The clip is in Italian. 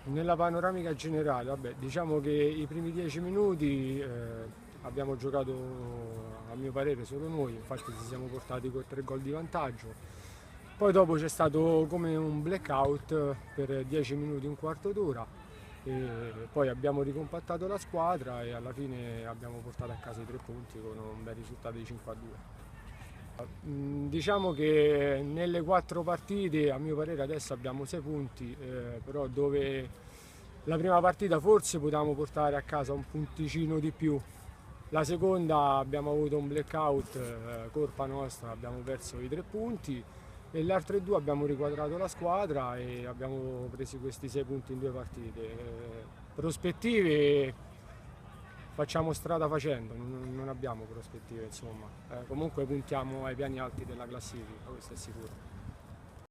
Nella panoramica generale, vabbè, diciamo che i primi 10 minuti abbiamo giocato, a mio parere, solo noi, infatti ci siamo portati con 3 gol di vantaggio. Poi dopo c'è stato come un blackout per 10 minuti, un quarto d'ora, e poi abbiamo ricompattato la squadra e alla fine abbiamo portato a casa i 3 punti con un bel risultato di 5 a 2. Diciamo che nelle 4 partite, a mio parere, adesso abbiamo 6 punti, però dove la prima partita forse potevamo portare a casa un punticino di più. La seconda abbiamo avuto un blackout, colpa nostra, abbiamo perso i 3 punti e le altre due abbiamo riquadrato la squadra e abbiamo preso questi 6 punti in 2 partite. Prospettive facciamo strada facendo, non abbiamo prospettive insomma. Comunque puntiamo ai piani alti della classifica, questo è sicuro.